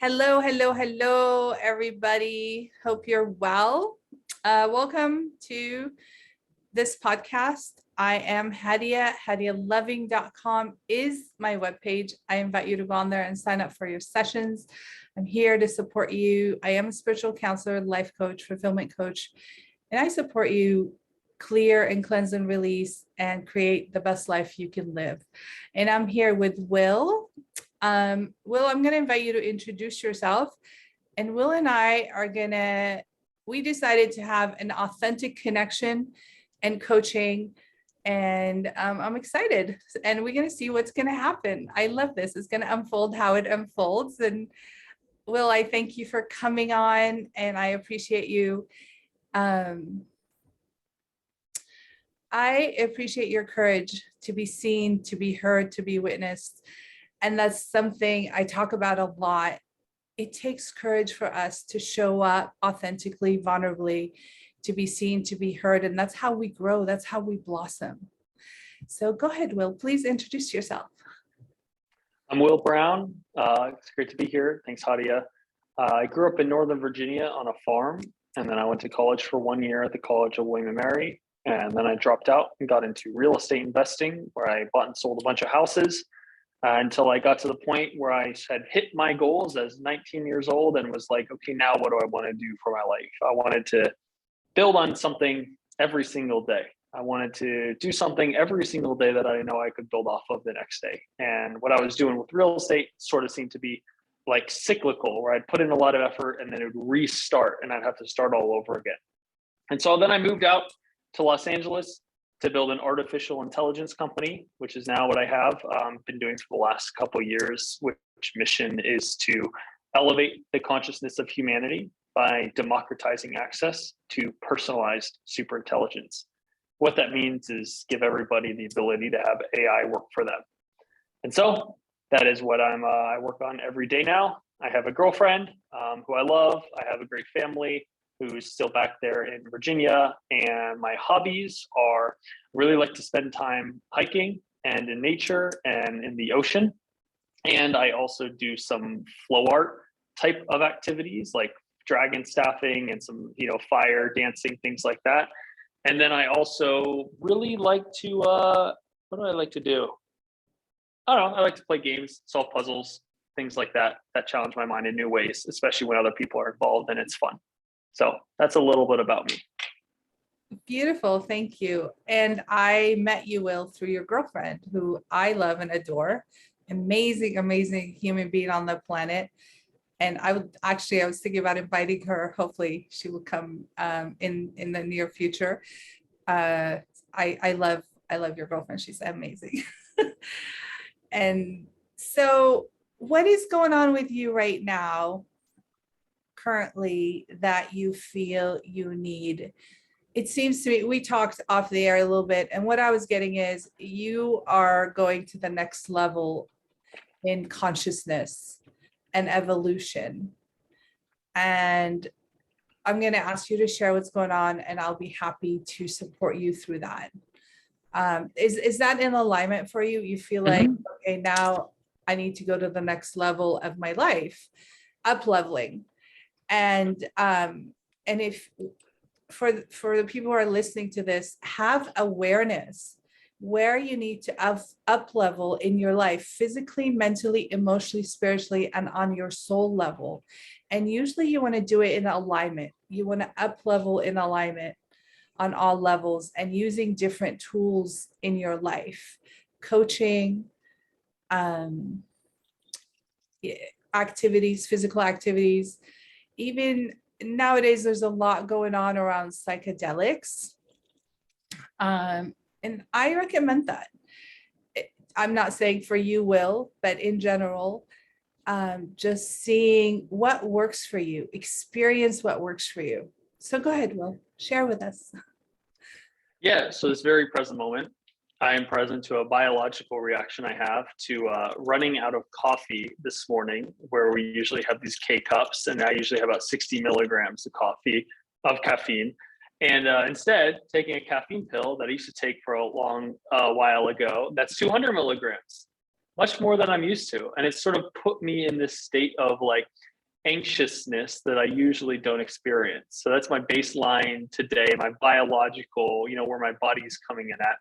Hello, hello, hello, everybody. Hope you're well. Welcome to this podcast. I am Hadia. HadiaLoving.com is my webpage. I invite you to go on there and sign up for your sessions. I'm here to support you. I am a spiritual counselor, life coach, fulfillment coach, and I support you clear and cleanse and release and create the best life you can live. And I'm here with Will. Will, I'm going to invite you to introduce yourself. And Will and I are we decided to have an authentic connection and coaching. And I'm excited. And we're going to see what's going to happen. I love this. It's going to unfold how it unfolds. And Will, I thank you for coming on and I appreciate you. I appreciate your courage to be seen, to be heard, to be witnessed. And that's something I talk about a lot. It takes courage for us to show up authentically, vulnerably, to be seen, to be heard. And that's how we grow. That's how we blossom. So go ahead, Will, please introduce yourself. I'm Will Brown. It's great to be here. Thanks, Hadia. I grew up in Northern Virginia on a farm, and then I went to college for 1 year at the College of William and Mary. And then I dropped out and got into real estate investing, where I bought and sold a bunch of houses until I got to the point where I had hit my goals as 19 years old and was like, okay, now what do I want to do for my life? I wanted to build on something every single day. I wanted to do something every single day that I know I could build off of the next day. And what I was doing with real estate sort of seemed to be like cyclical, where I'd put in a lot of effort and then it would restart and I'd have to start all over again. And so then I moved out to Los Angeles to build an artificial intelligence company, which is now what I have been doing for the last couple of years, which mission is to elevate the consciousness of humanity by democratizing access to personalized superintelligence. What that means is give everybody the ability to have AI work for them. And so that is what I work on every day now. I have a girlfriend who I love. I have a great family who's still back there in Virginia. And my hobbies are really like to spend time hiking and in nature and in the ocean. And I also do some flow art type of activities like dragon staffing and some, fire dancing, things like that. And then I also really like to, what do I like to do? I don't know. I like to play games, solve puzzles, things like that challenge my mind in new ways, especially when other people are involved and it's fun. So that's a little bit about me. Beautiful. Thank you. And I met you, Will, through your girlfriend, who I love and adore. Amazing, amazing human being on the planet. And I was thinking about inviting her. Hopefully she will come in the near future. I love your girlfriend. She's amazing. And so what is going on with you right now, currently, that you feel you need? It seems to me, we talked off the air a little bit, and what I was getting is you are going to the next level in consciousness and evolution. And I'm going to ask you to share what's going on, and I'll be happy to support you through that. Is that in alignment for you? You feel like, okay, now I need to go to the next level of my life, up leveling. And if for the people who are listening to this, have awareness where you need to up level in your life, physically, mentally, emotionally, spiritually, and on your soul level. And usually you want to do it in alignment. You want to up level in alignment on all levels and using different tools in your life, coaching, activities, physical activities. Even nowadays, there's a lot going on around psychedelics. And I recommend that. I'm not saying for you, Will, but in general, just seeing what works for you, experience what works for you. So go ahead, Will, share with us. Yeah, so this very present moment, I am present to a biological reaction I have to running out of coffee this morning, where we usually have these K cups, and I usually have about 60 milligrams of caffeine. And instead, taking a caffeine pill that I used to take for a long while ago, that's 200 milligrams. much more than I'm used to. And it's sort of put me in this state of like anxiousness that I usually don't experience. So that's my baseline today, my biological, where my body's coming in at.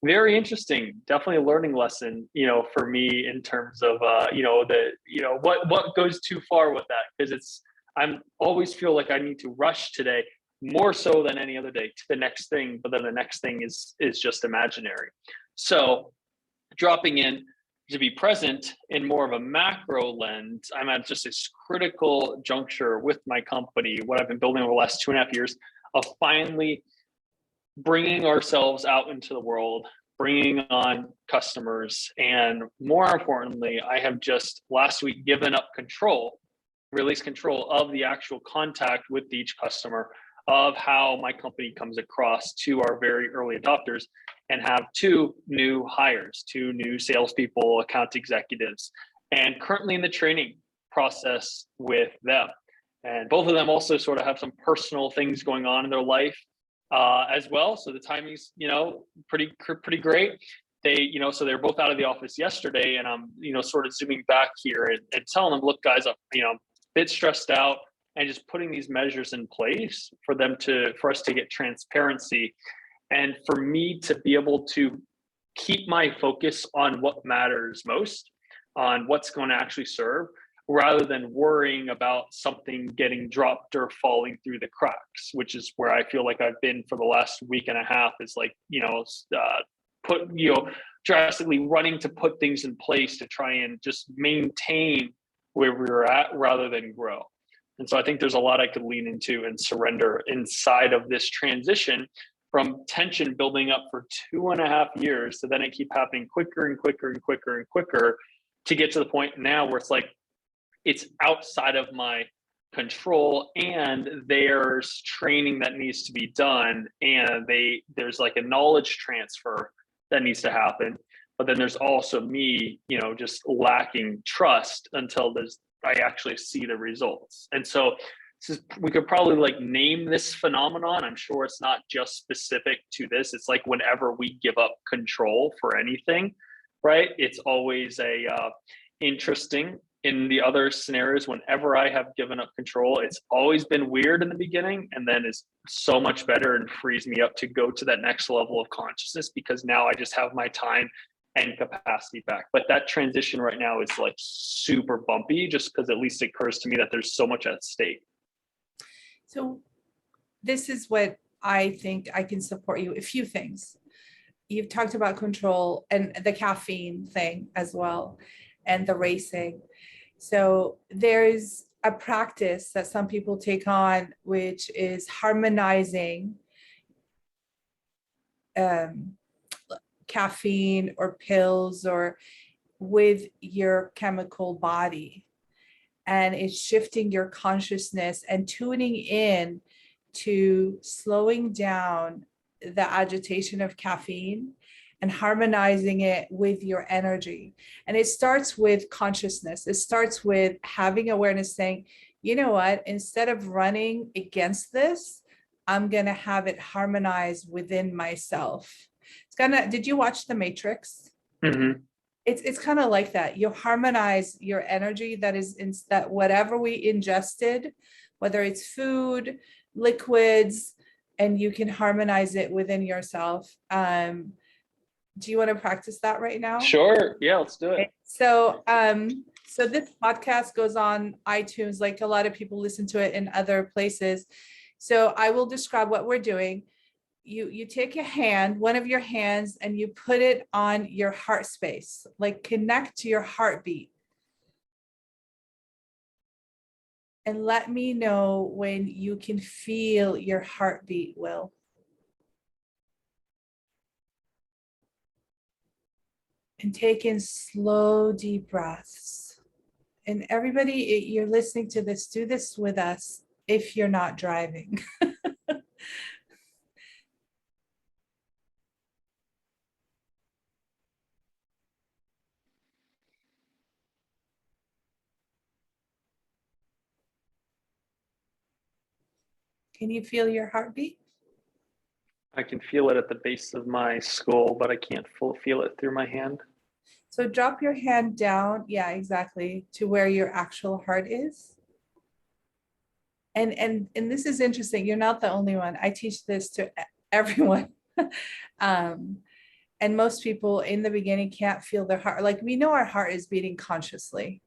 Very interesting. Definitely a learning lesson, for me in terms of, what goes too far with that. Because I'm always feel like I need to rush today more so than any other day to the next thing. But then the next thing is just imaginary. So dropping in to be present in more of a macro lens, I'm at just this critical juncture with my company, what I've been building over the last 2.5 years, of finally bringing ourselves out into the world, bringing on customers. And more importantly, I have just last week given up release control of the actual contact with each customer, of how my company comes across to our very early adopters, and have 2 new hires, 2 new salespeople, account executives, and currently in the training process with them. And both of them also sort of have some personal things going on in their life as well. So the timing's, pretty great. They, so they're both out of the office yesterday, and I'm, sort of zooming back here and telling them, look, guys, I'm, a bit stressed out, and just putting these measures in place for us to get transparency, and for me to be able to keep my focus on what matters most, on what's going to actually serve, rather than worrying about something getting dropped or falling through the cracks, which is where I feel like I've been for the last week and a half, is like, drastically running to put things in place to try and just maintain where we were at rather than grow. And so I think there's a lot I could lean into and surrender inside of this transition from tension building up for 2.5 years to then it keep happening quicker and quicker and quicker and quicker, to get to the point now where it's like, it's outside of my control, and there's training that needs to be done, and there's like a knowledge transfer that needs to happen. But then there's also me, just lacking trust until I actually see the results. And so we could probably like name this phenomenon. I'm sure it's not just specific to this. It's like whenever we give up control for anything, right? It's always interesting. In the other scenarios, whenever I have given up control, it's always been weird in the beginning, and then it's so much better and frees me up to go to that next level of consciousness, because now I just have my time and capacity back. But that transition right now is like super bumpy, just because at least it occurs to me that there's so much at stake. So this is what I think I can support you. A few things. You've talked about control and the caffeine thing as well, and the racing. So there's a practice that some people take on, which is harmonizing caffeine or pills or with your chemical body. And it's shifting your consciousness and tuning in to slowing down the agitation of caffeine and harmonizing it with your energy. And it starts with consciousness. It starts with having awareness, saying, you know what, instead of running against this, I'm going to have it harmonized within myself. It's kind of, did you watch The Matrix? Mm-hmm. It's kind of like that. You harmonize your energy that is in that whatever we ingested, whether it's food, liquids, and you can harmonize it within yourself. Do you want to practice that right now? Sure. Yeah, let's do it. Okay. So this podcast goes on iTunes, like a lot of people listen to it in other places. So I will describe what we're doing. You take a hand, one of your hands, and you put it on your heart space, like connect to your heartbeat. And let me know when you can feel your heartbeat, Will. And take in slow, deep breaths. And everybody, you're listening to this, do this with us if you're not driving. Can you feel your heartbeat? I can feel it at the base of my skull, but I can't feel it through my hand. So drop your hand down. Yeah, exactly. To where your actual heart is. And this is interesting. You're not the only one. I teach this to everyone. um, and most people in the beginning can't feel their heart. Like we know our heart is beating consciously,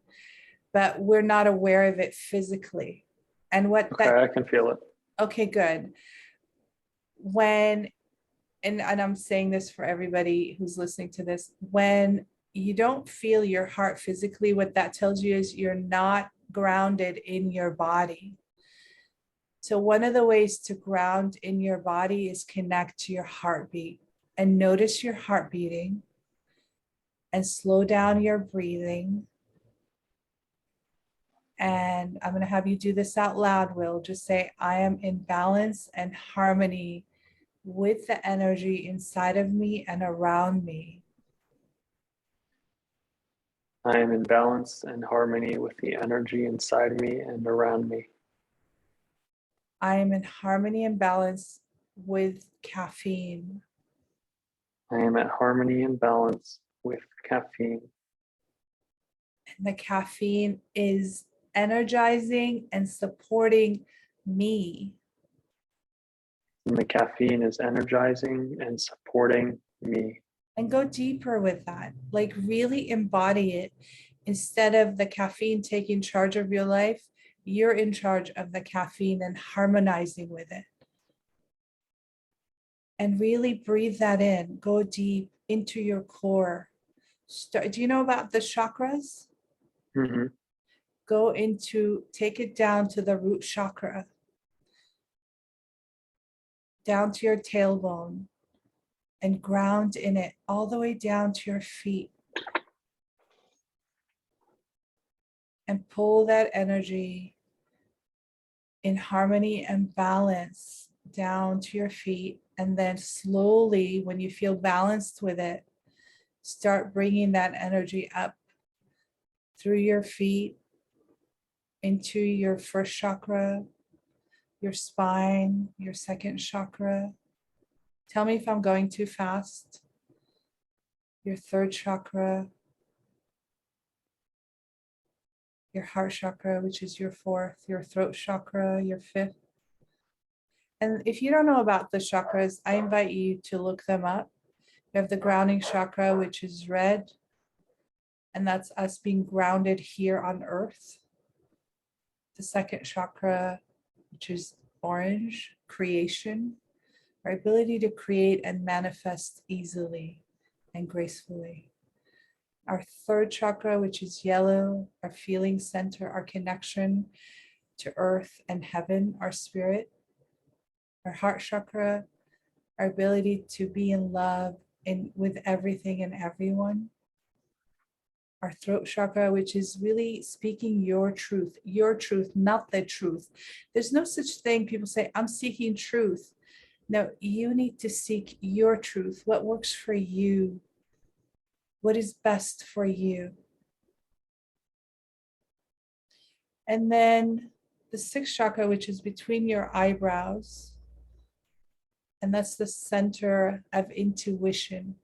but we're not aware of it physically. And what Okay, that, I can feel it. okay, good. When, and I'm saying this for everybody who's listening to this, when you don't feel your heart physically, what that tells you is you're not grounded in your body. So one of the ways to ground in your body is connect to your heartbeat and notice your heart beating and slow down your breathing. And I'm going to have you do this out loud, Will. Just say, I am in balance and harmony with the energy inside of me and around me. I am in balance and harmony with the energy inside me and around me. I am in harmony and balance with caffeine. I am at harmony and balance with caffeine. And the caffeine is energizing and supporting me. And the caffeine is energizing and supporting me. And go deeper with that. Like really embody it. Instead of the caffeine taking charge of your life, you're in charge of the caffeine and harmonizing with it. And really breathe that in. Go deep into your core. Do you know about the chakras? Mm-hmm. Go into, take it down to the root chakra, down to your tailbone, and ground in it all the way down to your feet. And pull that energy in harmony and balance down to your feet. And then slowly, when you feel balanced with it, start bringing that energy up through your feet into your first chakra, your spine, your second chakra. Tell me if I'm going too fast. Your third chakra, your heart chakra, which is your fourth, your throat chakra, your fifth. And if you don't know about the chakras, I invite you to look them up. You have the grounding chakra, which is red, and that's us being grounded here on earth. The second chakra, which is orange, creation, our ability to create and manifest easily and gracefully. Our third chakra, which is yellow, our feeling center, our connection to earth and heaven, our spirit. Our heart chakra, our ability to be in love with everything and everyone. Our throat chakra, which is really speaking your truth, not the truth. There's no such thing. People say, I'm seeking truth. No, you need to seek your truth. What works for you? What is best for you? And then the sixth chakra, which is between your eyebrows. And that's the center of intuition.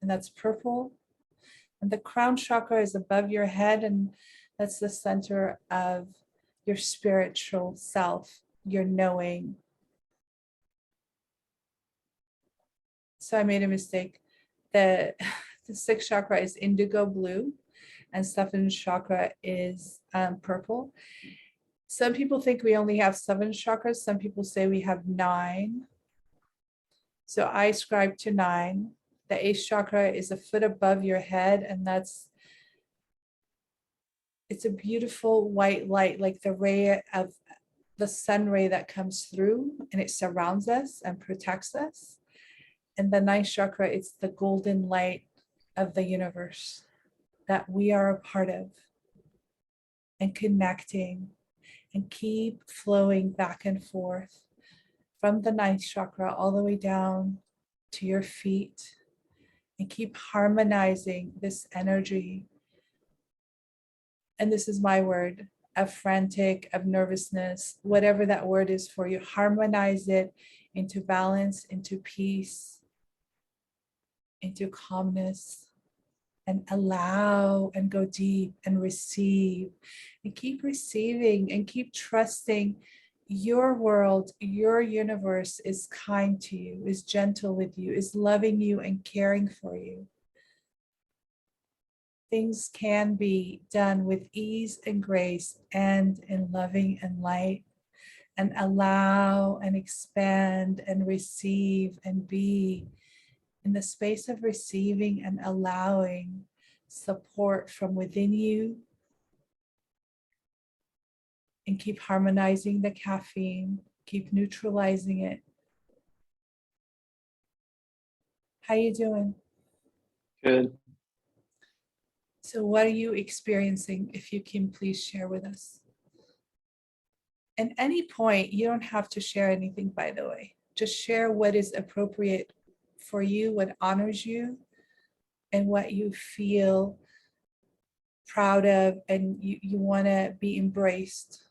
And that's purple. And the crown chakra is above your head, and that's the center of your spiritual self, your knowing. So I made a mistake. The sixth chakra is indigo blue, and seventh chakra is purple. Some people think we only have 7 chakras. Some people say we have 9. So I ascribe to 9. The eighth chakra is a foot above your head, and it's a beautiful white light, like the ray of the sun ray that comes through, and it surrounds us and protects us. And the ninth chakra, it's the golden light of the universe that we are a part of, and connecting and keep flowing back and forth from the ninth chakra all the way down to your feet, and keep harmonizing this energy. And this is my word, of frantic, of nervousness, whatever that word is for you, harmonize it into balance, into peace, into calmness, and allow and go deep and receive and keep receiving and keep trusting your world, your universe is kind to you, is gentle with you, is loving you and caring for you. Things can be done with ease and grace and in loving and light, and allow and expand and receive and be in the space of receiving and allowing support from within you, and keep harmonizing the caffeine, keep neutralizing it. How you doing? Good. So what are you experiencing? If you can please share with us. At any point, you don't have to share anything, by the way. Just share what is appropriate for you, what honors you, and what you feel proud of and you want to be embraced.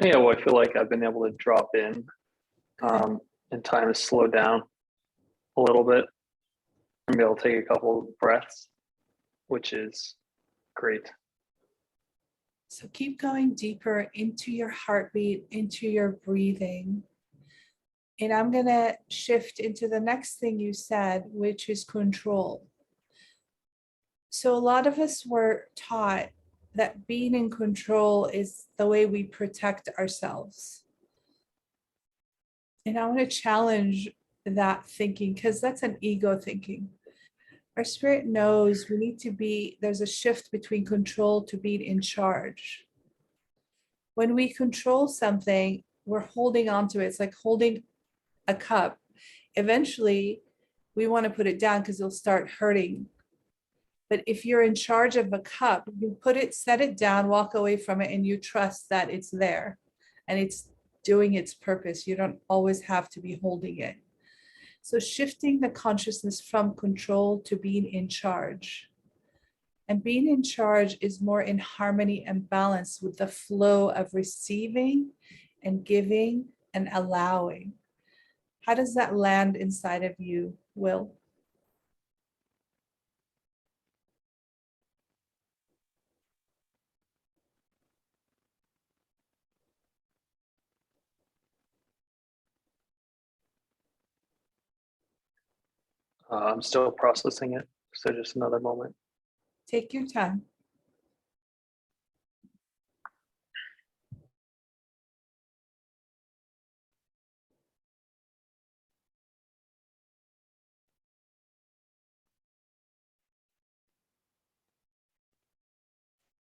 Yeah, well, I feel like I've been able to drop in, and time has slowed down a little bit and be able to take a couple of breaths, which is great. So keep going deeper into your heartbeat, into your breathing. And I'm going to shift into the next thing you said, which is control. So a lot of us were taught that being in control is the way we protect ourselves. And I want to challenge that thinking, because that's an ego thinking. Our spirit knows we need to be, there's a shift between control to being in charge. When we control something, we're holding on to it. It's like holding a cup. Eventually, we want to put it down because it'll start hurting. But if you're in charge of a cup, you put it, set it down, walk away from it, and you trust that it's there and it's doing its purpose. You don't always have to be holding it. So shifting the consciousness from control to being in charge. And being in charge is more in harmony and balance with the flow of receiving and giving and allowing. How does that land inside of you, Will? I'm still processing it, so just another moment. Take your time.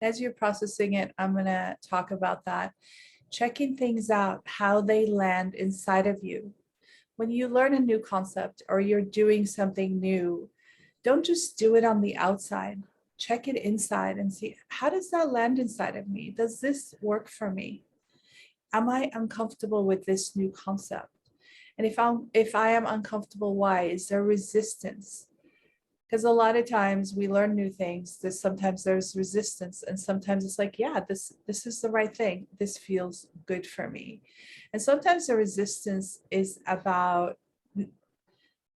As you're processing it, I'm going to talk about that. Checking things out, how they land inside of you. When you learn a new concept or you're doing something new, don't just do it on the outside. Check it inside and see, how does that land inside of me? Does this work for me? Am I uncomfortable with this new concept? And if I am uncomfortable, why? Is there resistance? Because a lot of times we learn new things. Sometimes there's resistance, and sometimes it's like, yeah, this is the right thing. This feels good for me. And sometimes the resistance is about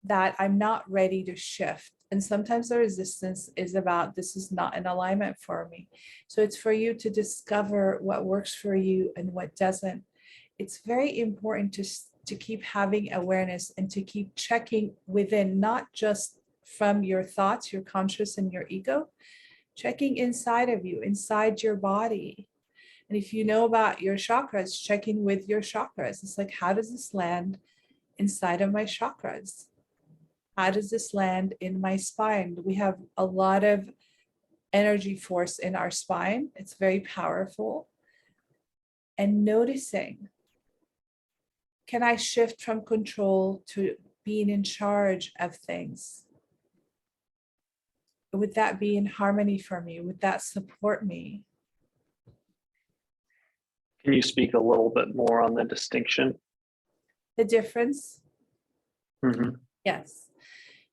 that I'm not ready to shift. And sometimes the resistance is about this is not in alignment for me. So it's for you to discover what works for you and what doesn't. It's very important to keep having awareness and to keep checking within, not just from your thoughts, your conscious and your ego, checking inside of you, inside your body. And if you know about your chakras, checking with your chakras. It's like, how does this land inside of my chakras? How does this land in my spine? We have a lot of energy force in our spine. It's very powerful. And noticing, can I shift from control to being in charge of things? Would that be in harmony for me? Would that support me? Can you speak a little bit more on the distinction? The difference? Mm-hmm. Yes.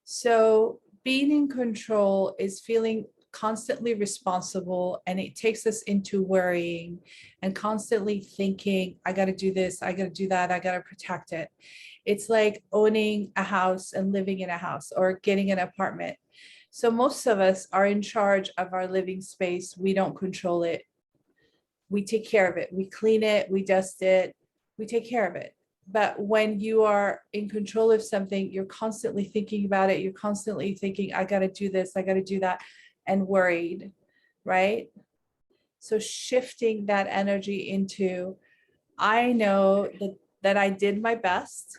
So being in control is feeling constantly responsible, and it takes us into worrying and constantly thinking, I got to do this, I got to do that, I got to protect it. It's like owning a house and living in a house or getting an apartment. So most of us are in charge of our living space. We don't control it. We take care of it. We clean it, we dust it, we take care of it. But when you are in control of something, you're constantly thinking about it. You're constantly thinking, I got to do this, I got to do that, and worried, right? So shifting that energy into, I know that I did my best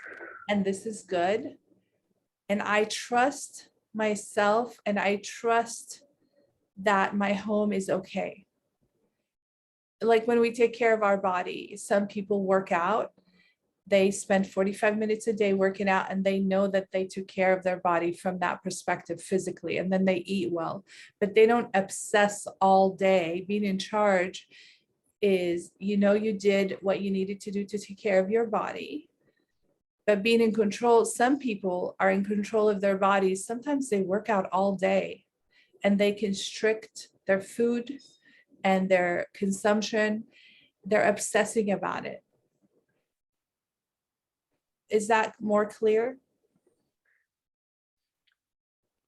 and this is good. And I trust myself and I trust that my home is okay. Like when we take care of our body, some people work out, they spend 45 minutes a day working out and they know that they took care of their body from that perspective physically, and then they eat well, but they don't obsess all day. Being in charge is, you did what you needed to do to take care of your body. But being in control, some people are in control of their bodies. Sometimes they work out all day and they constrict their food and their consumption. They're obsessing about it. Is that more clear?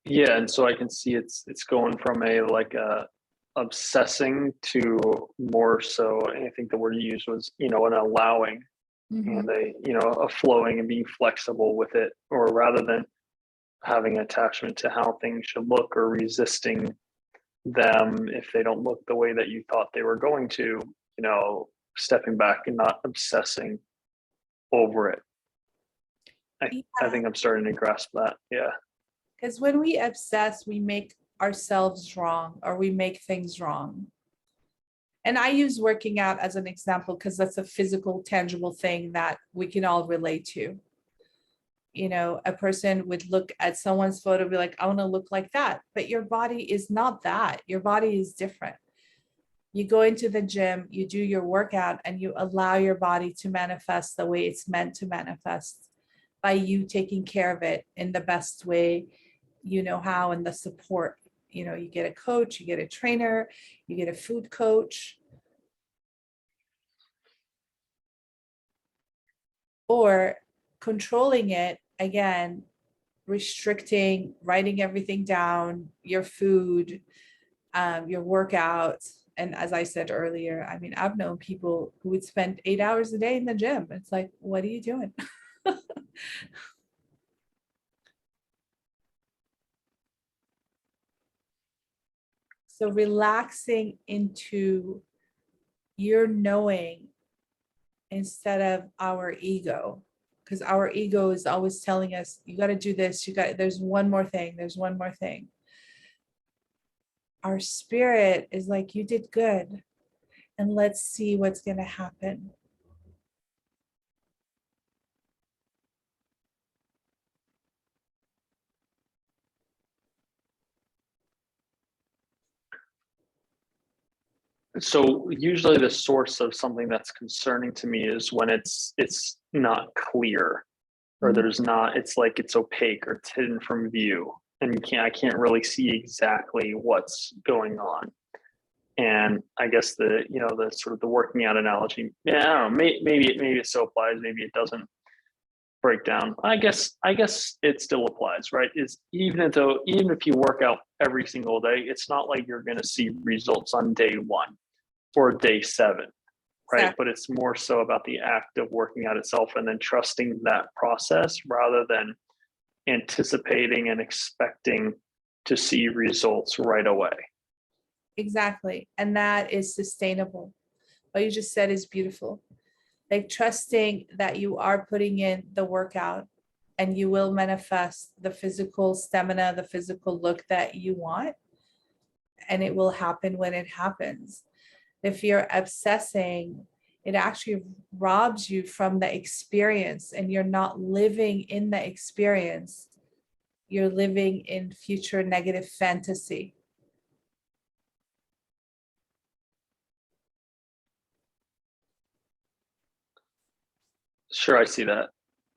Yeah, and so I can see it's going from a like a obsessing to more so, and I think the word you used was, an allowing and a flowing and being flexible with it, or rather than having attachment to how things should look or resisting them if they don't look the way that you thought they were going to, stepping back and not obsessing over it. I think I'm starting to grasp that. Yeah. Because when we obsess, we make ourselves wrong or we make things wrong. And I use working out as an example because that's a physical, tangible thing that we can all relate to. A person would look at someone's photo and be like, I want to look like that. But your body is not that. Your body is different. You go into the gym, you do your workout, and you allow your body to manifest the way it's meant to manifest by you taking care of it in the best way you know how, and the support. You get a coach, you get a trainer, you get a food coach, or controlling it again, restricting, writing everything down, your food, your workouts. And as I said earlier, I mean, I've known people who would spend 8 hours a day in the gym. It's like, what are you doing? So relaxing into your knowing instead of our ego, because our ego is always telling us, you got to do this, there's one more thing, there's one more thing. Our spirit is like, you did good, and let's see what's going to happen. So usually the source of something that's concerning to me is when it's not clear, or there's not, it's like it's opaque or it's hidden from view, and I can't really see exactly what's going on. And I guess the sort of the working out analogy, yeah, I don't know, maybe it still applies, maybe it doesn't break down. I guess it still applies, right? Is even if you work out every single day, it's not like you're going to see results on day 1 or day 7, right? Exactly. But it's more so about the act of working out itself and then trusting that process rather than anticipating and expecting to see results right away. Exactly. And that is sustainable. What you just said is beautiful. Like trusting that you are putting in the workout and you will manifest the physical stamina, the physical look that you want, and it will happen when it happens. If you're obsessing, it actually robs you from the experience, and you're not living in the experience. You're living in future negative fantasy. Sure, I see that.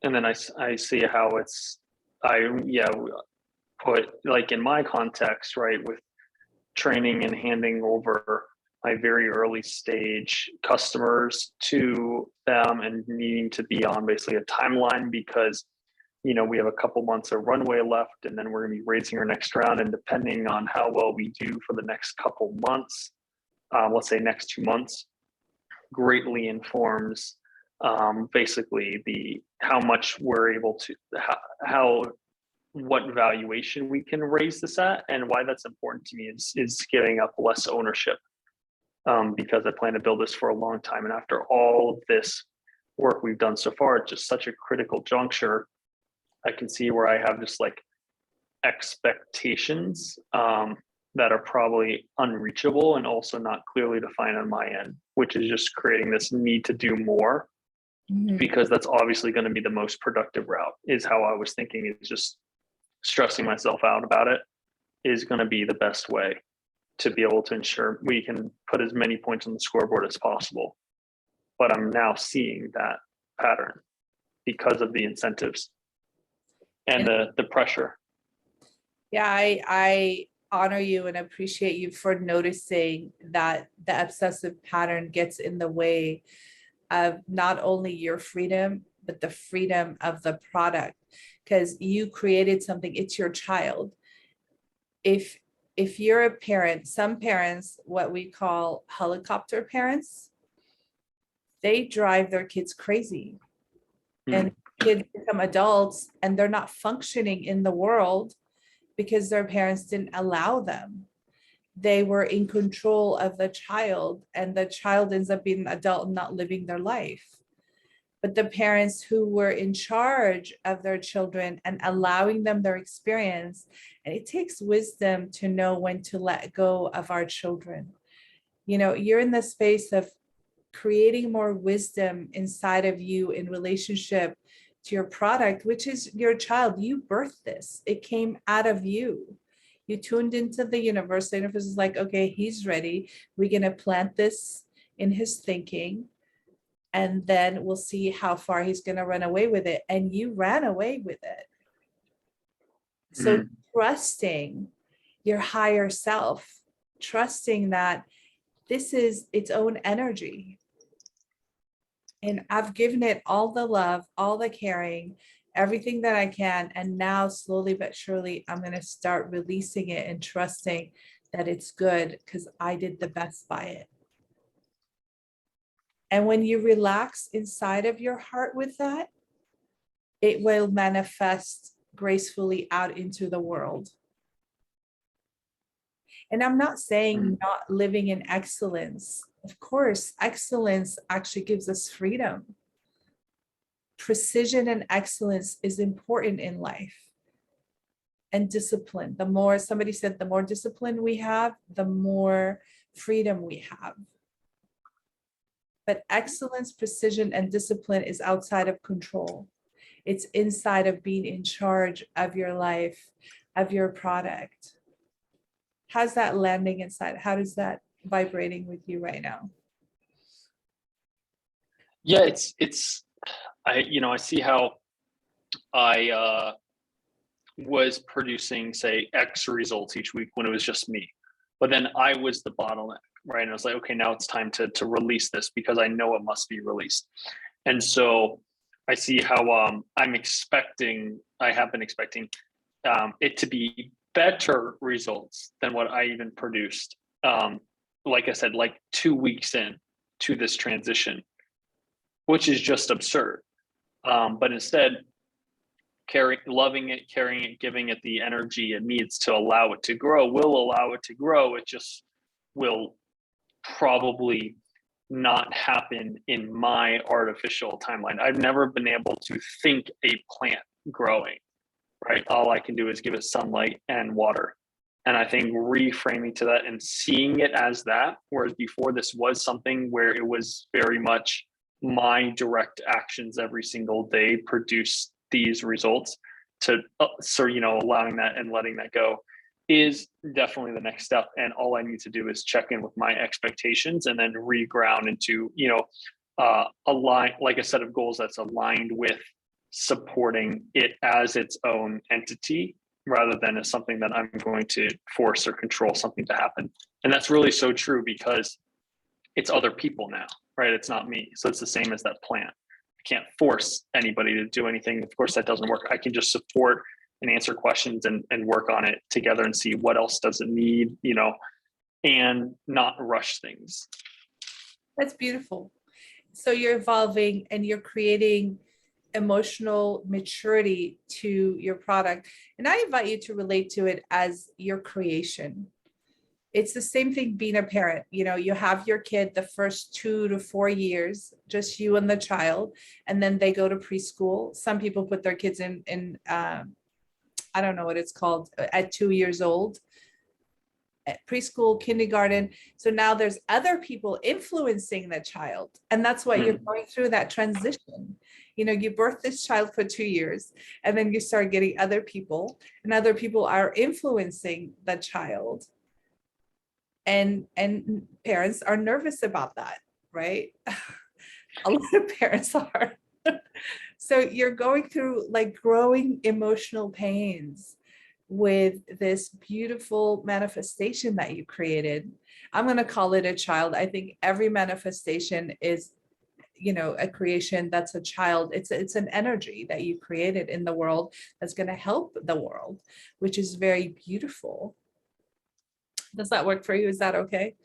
And then I see how I, yeah, put like in my context, right, with training and handing over my very early stage customers to them and needing to be on basically a timeline because we have a couple months of runway left and then we're going to be raising our next round, and depending on how well we do for the next couple months, let's say next 2 months, greatly informs basically how much we're able to what valuation we can raise this at. And why that's important to me is giving up less ownership, because I plan to build this for a long time. And after all of this work we've done so far, it's just such a critical juncture. I can see where I have just like expectations that are probably unreachable and also not clearly defined on my end, which is just creating this need to do more, because that's obviously going to be the most productive route, is how I was thinking. Is just stressing myself out about it is going to be the best way to be able to ensure we can put as many points on the scoreboard as possible. But I'm now seeing that pattern because of the incentives and the pressure. Yeah, I honor you and appreciate you for noticing that the obsessive pattern gets in the way of not only your freedom, but the freedom of the product, because you created something. It's your child. If you're a parent, some parents, what we call helicopter parents, they drive their kids crazy. And kids become adults and they're not functioning in the world because their parents didn't allow them. They were in control of the child, and the child ends up being an adult and not living their life. But the parents who were in charge of their children and allowing them their experience, and it takes wisdom to know when to let go of our children. You're in the space of creating more wisdom inside of you in relationship to your product, which is your child. You birthed this. It came out of you. You tuned into the universe. The universe is like, okay, he's ready. We're going to plant this in his thinking, and then we'll see how far he's going to run away with it. And you ran away with it. So trusting your higher self, trusting that this is its own energy. And I've given it all the love, all the caring, everything that I can. And now slowly but surely, I'm going to start releasing it and trusting that it's good because I did the best by it. And when you relax inside of your heart with that, it will manifest gracefully out into the world. And I'm not saying not living in excellence. Of course, excellence actually gives us freedom. Precision and excellence is important in life. And discipline. Somebody said, the more discipline we have, the more freedom we have. But excellence, precision, and discipline is outside of control. It's inside of being in charge of your life, of your product. How's that landing inside? How does that vibrating with you right now? Yeah, I see how I was producing, say, X results each week when it was just me, but then I was the bottleneck, right? And I was like, okay, now it's time to release this because I know it must be released. And so I see how I have been expecting it to be better results than what I even produced. Like I said, like 2 weeks in to this transition, which is just absurd. But instead, loving it, carrying it, giving it the energy it needs to allow it to grow, will allow it to grow. It just will probably not happen in my artificial timeline. I've never been able to think a plant growing, right? All I can do is give it sunlight and water. And I think reframing to that and seeing it as that, whereas before this was something where it was very much my direct actions every single day produce these results, allowing that and letting that go is definitely the next step. And all I need to do is check in with my expectations and then reground into, align, like a set of goals that's aligned with supporting it as its own entity rather than as something that I'm going to force or control something to happen. And that's really so true because it's other people now, right? It's not me. So it's the same as that plant. I can't force anybody to do anything. Of course, that doesn't work. I can just support and answer questions and work on it together and see what else does it need, you know, and not rush things. That's beautiful. So you're evolving and you're creating emotional maturity to your product. And I invite you to relate to it as your creation. It's the same thing being a parent. You know, you have your kid the first 2 to 4 years, just you and the child, and then they go to preschool. Some people put their kids in I don't know what it's called, at 2 years old, at preschool, kindergarten. So now there's other people influencing the child. And that's why you're going through that transition. You know, you birth this child for 2 years, and then you start getting other people, and other people are influencing the child. And parents are nervous about that, right? A lot of parents are. So you're going through like growing emotional pains with this beautiful manifestation that you created. I'm going to call it a child. I think every manifestation is, you know, a creation that's a child. It's an energy that you created in the world that's going to help the world, which is very beautiful. Does that work for you? Is that okay?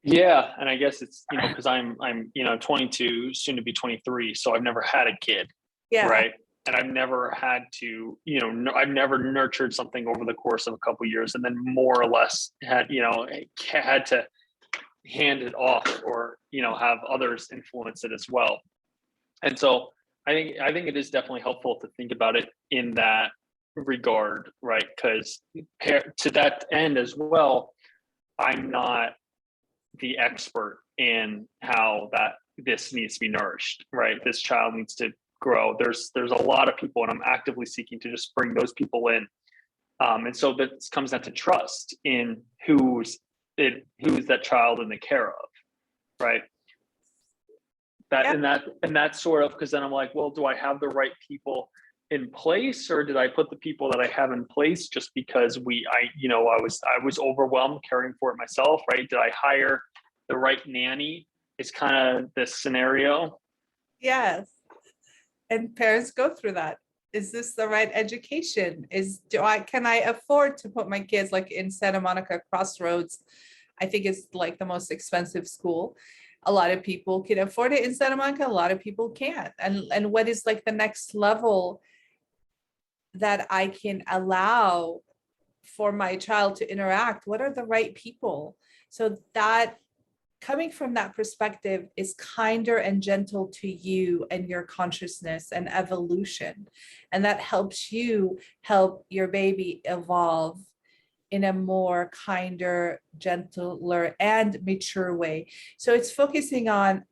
Yeah, and I guess it's, you know, because I'm you know 22, soon to be 23, so I've never had a kid, Yeah. right? And I've never had to, you know, I've never nurtured something over the course of a couple of years, and then more or less had, you know, had to hand it off or, you know, have others influence it as well. And so I think it is definitely helpful to think about it in that regard, right? Because to that end as well, I'm not the expert in how that this needs to be nourished, right? This child needs to grow. There's a lot of people, and I'm actively seeking to just bring those people in. And so that comes down to trust in who's that child in the care of, right? That Yeah. and that sort of, because then I'm like, well, do I have the right people in place, or did I put the people that I have in place just because I was overwhelmed caring for it myself, right? Did I hire the right nanny? Is kind of this scenario. Yes. And parents go through that. Is this the right education? Can I afford to put my kids like in Santa Monica Crossroads? I think it's like the most expensive school. A lot of people can afford it in Santa Monica, a lot of people can't. And what is like the next level that I can allow for my child to interact? What are the right people? So that coming from that perspective is kinder and gentle to you and your consciousness and evolution. And that helps you help your baby evolve in a more kinder, gentler, and mature way. So it's focusing on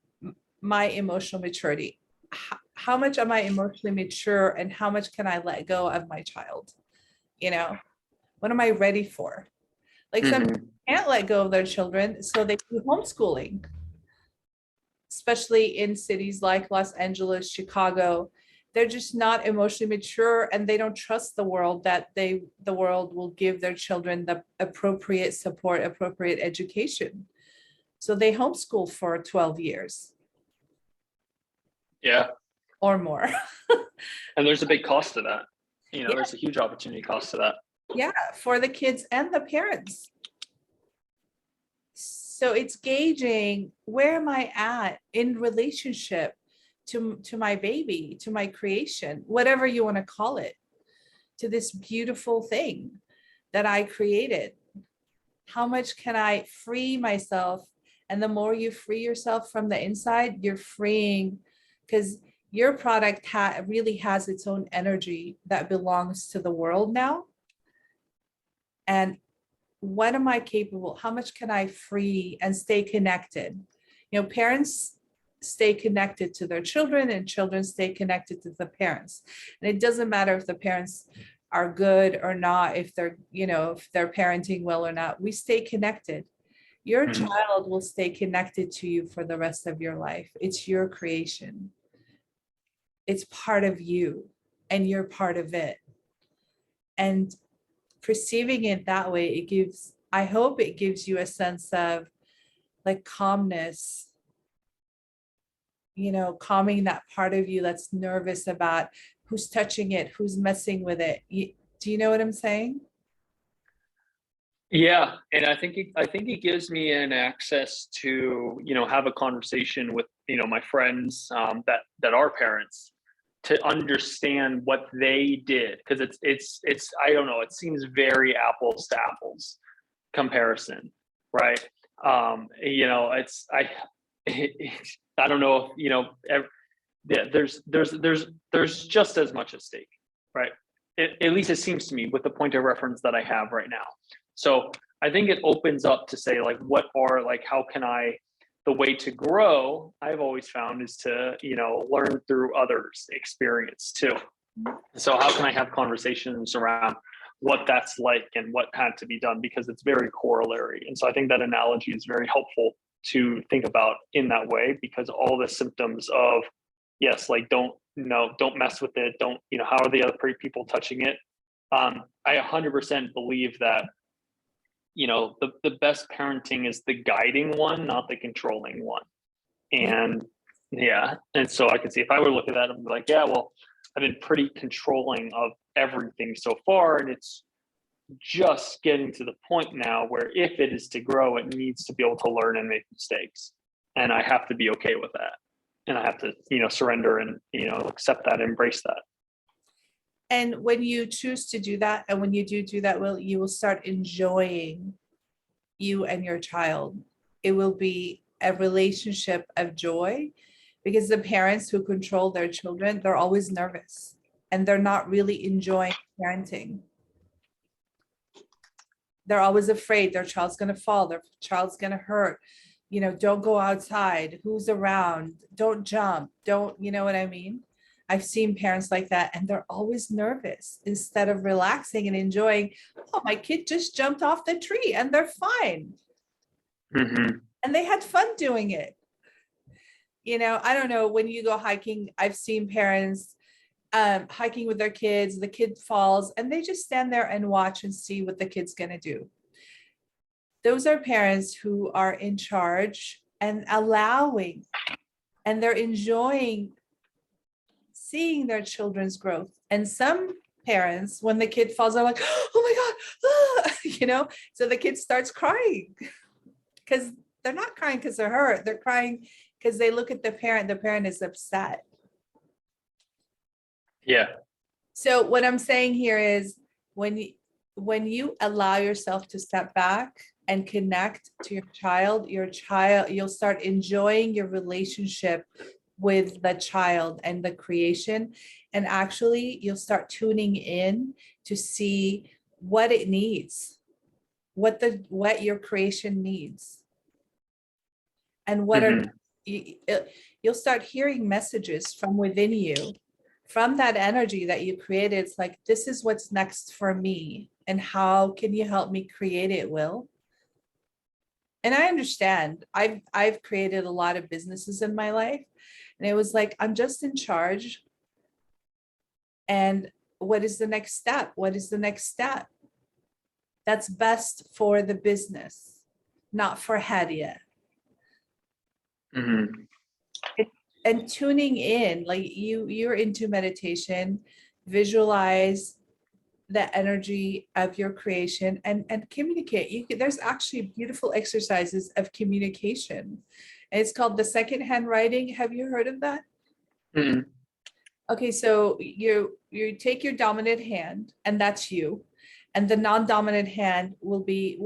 my emotional maturity. How much am I emotionally mature, and how much can I let go of my child? You know, what am I ready for? Like some people can't let go of their children, so they do homeschooling, especially in cities like Los Angeles, Chicago. They're just not emotionally mature, and they don't trust the world that the world will give their children the appropriate support, appropriate education. So they homeschool for 12 years. Yeah. Or more. And there's a big cost to that. You know, Yeah. there's a huge opportunity cost to that. Yeah, for the kids and the parents. So it's gauging, where am I at in relationship to my baby, to my creation, whatever you want to call it, to this beautiful thing that I created. How much can I free myself? And the more you free yourself from the inside, you're freeing, because your product really has its own energy that belongs to the world now. And what am I capable? How much can I free and stay connected? You know, parents stay connected to their children, and children stay connected to the parents. And it doesn't matter if the parents are good or not, if they're, you know, if they're parenting well or not, we stay connected. Your child will stay connected to you for the rest of your life. It's your creation. It's part of you, and you're part of it. And perceiving it that way, it gives, I hope it gives you a sense of like calmness, calming that part of you that's nervous about who's touching it, who's messing with it. Do you know what I'm saying? Yeah, and I think it gives me an access to have a conversation with my friends that are parents, to understand what they did, because it's I don't know, it seems very apples to apples comparison, right? It's I don't know if yeah, there's just as much at stake, right? At least it seems to me, with the point of reference that I have right now. So I think it opens up to say, like, how can I, the way to grow, I've always found, is to, learn through others' experience too. So how can I have conversations around what that's like and what had to be done, because it's very corollary. And so I think that analogy is very helpful to think about in that way, because all the symptoms of, yes, like, don't mess with it, don't, how are the other people touching it? I 100% believe that the best parenting is the guiding one, not the controlling one. And yeah, and so I could see, if I were to look at that and be like, yeah, well, I've been pretty controlling of everything so far, and it's just getting to the point now where, if it is to grow, it needs to be able to learn and make mistakes, and I have to be okay with that, and I have to surrender and accept that, embrace that. And when you choose to do that, and when you do that, you will start enjoying you and your child. It will be a relationship of joy, because the parents who control their children, they're always nervous and they're not really enjoying parenting. They're always afraid their child's going to fall, their child's going to hurt. Don't go outside, who's around, don't jump, don't, you know what I mean? I've seen parents like that, and they're always nervous instead of relaxing and enjoying. Oh, my kid just jumped off the tree and they're fine. Mm-hmm. And they had fun doing it. I don't know, when you go hiking, I've seen parents hiking with their kids, the kid falls, and they just stand there and watch and see what the kid's going to do. Those are parents who are in charge and allowing, and they're enjoying seeing their children's growth. And some parents, when the kid falls, are like, oh my God, so the kid starts crying, because they're not crying because they're hurt. They're crying because they look at the parent is upset. Yeah. So what I'm saying here is, when you allow yourself to step back and connect to your child, you'll start enjoying your relationship with the child and the creation. And actually, you'll start tuning in to see what it needs, what your creation needs. And Mm-hmm. you'll start hearing messages from within you, from that energy that you created. It's like, this is what's next for me, and how can you help me create it, Will? And I understand, I've created a lot of businesses in my life, and it was like, I'm just in charge, and what is the next step? That's best for the business, not for Hadia. Mm-hmm. And tuning in, like, you're into meditation, visualize the energy of your creation, and communicate. There's actually beautiful exercises of communication, and it's called the second hand writing. Have you heard of that? Mm-hmm. Okay, so you take your dominant hand, and that's you, and the non-dominant hand will be,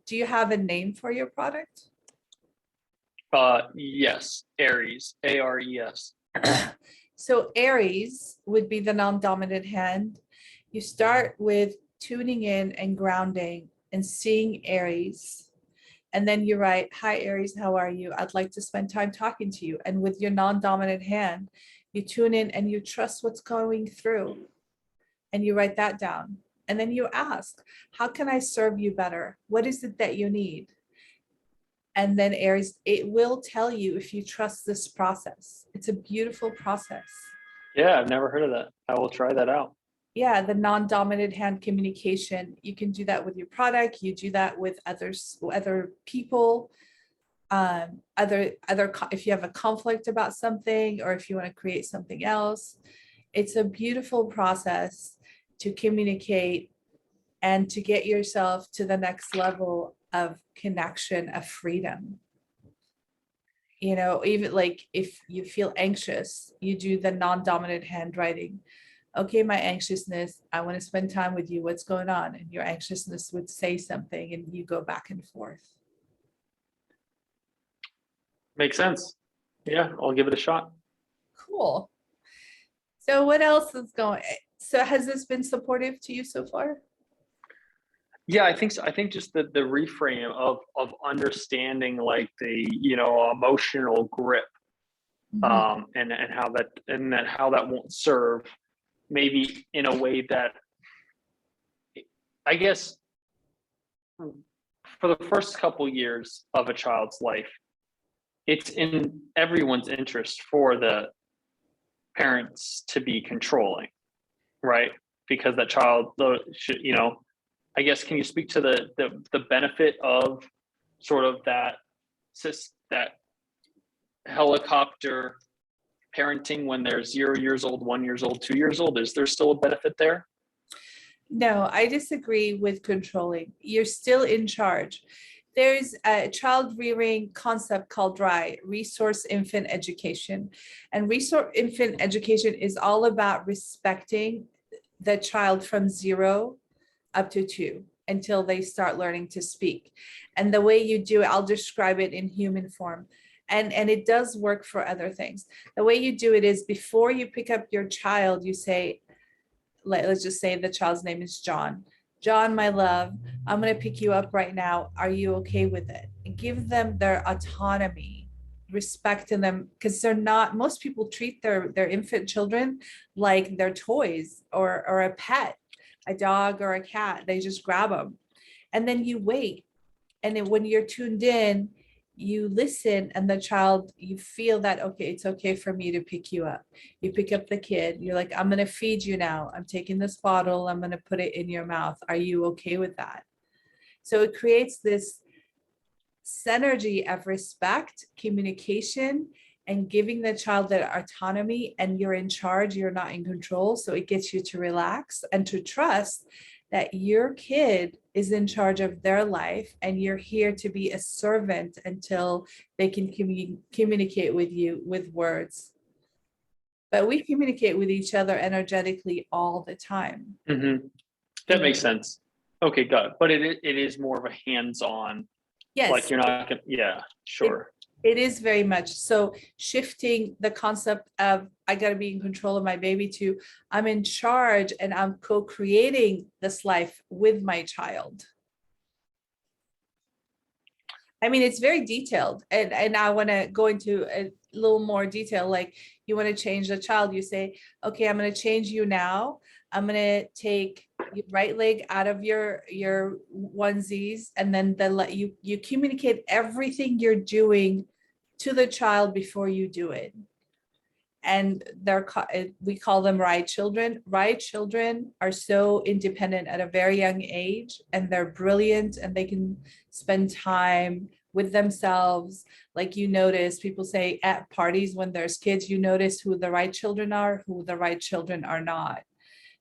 do you have a name for your product? Yes, Aries, Ares. So Aries would be the non-dominant hand. You start with tuning in and grounding and seeing Aries. And then you write, hi, Aries, how are you? I'd like to spend time talking to you. And with your non-dominant hand, you tune in and you trust what's going through. And you write that down. And then you ask, how can I serve you better? What is it that you need? And then Aries, it will tell you if you trust this process. It's a beautiful process. Yeah, I've never heard of that. I will try that out. Yeah, the non-dominant hand communication. You can do that with your product. You do that with others, other people, if you have a conflict about something, or if you want to create something else. It's a beautiful process to communicate and to get yourself to the next level of connection, of freedom. You know, even like if you feel anxious, you do the non-dominant handwriting. Okay, my anxiousness, I want to spend time with you. What's going on? And your anxiousness would say something and you go back and forth. Makes sense. Yeah, I'll give it a shot. Cool. So what else is going? So has this been supportive to you so far? Yeah, I think so. I think just the reframe of understanding like the, you know, emotional grip, Mhm. and how that won't serve, maybe in a way that, I guess, for the first couple years of a child's life, it's in everyone's interest for the parents to be controlling, right? Because that child, should, you know, I guess, can you speak to the benefit of sort of that helicopter parenting when they're 0 years old, 1 years old, 2 years old? Is there still a benefit there? No, I disagree with controlling. You're still in charge. There's a child rearing concept called RIE, Resource Infant Education. And resource infant education is all about respecting the child from 0 up to 2 until they start learning to speak. And the way you do it, I'll describe it in human form. And it does work for other things. The way you do it is before you pick up your child, you say, let's just say the child's name is John. John, my love, I'm going to pick you up right now. Are you okay with it? And give them their autonomy, respect in them, because they're not, most people treat their infant children like they're toys or a pet, a dog or a cat. They just grab them. And then you wait. And then when you're tuned in, you listen, and the child, you feel that, okay, it's okay for me to pick you up. You pick up the kid, you're like, I'm going to feed you now. I'm taking this bottle, I'm going to put it in your mouth. Are you okay with that? So it creates this synergy of respect, communication, and giving the child that autonomy, and you're in charge, you're not in control. So it gets you to relax and to trust that your kid is in charge of their life, and you're here to be a servant until they can communicate with you with words. But we communicate with each other energetically all the time. Mm-hmm. That makes sense. Okay, got it. But it is more of a hands-on, like Yes, you're not gonna, yeah, it, sure. it is very much. So shifting the concept of I got to be in control of my baby to I'm in charge and I'm co-creating this life with my child. I mean, it's very detailed, and I want to go into a little more detail. Like you want to change the child, you say, okay, I'm going to change you now. I'm going to take your right leg out of your onesies, and then you communicate everything you're doing to the child before you do it. And we call them RIE children. RIE children are so independent at a very young age, and they're brilliant, and they can spend time with themselves. Like you notice, people say at parties when there's kids, you notice who the RIE children are, who the RIE children are not.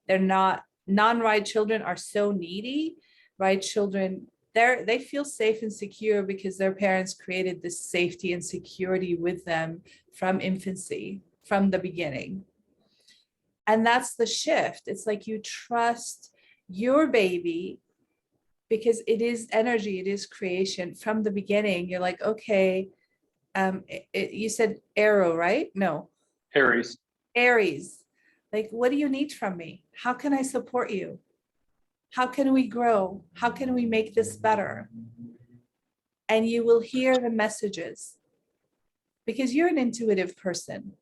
They're not, non-RIE children are so needy. RIE children, they feel safe and secure because their parents created this safety and security with them from infancy, from the beginning. And that's the shift. It's like you trust your baby because it is energy, it is creation from the beginning. You're like, okay, you said arrow, right? No, Aries. Aries. Like, what do you need from me? How can I support you? How can we grow? How can we make this better? And you will hear the messages because you're an intuitive person,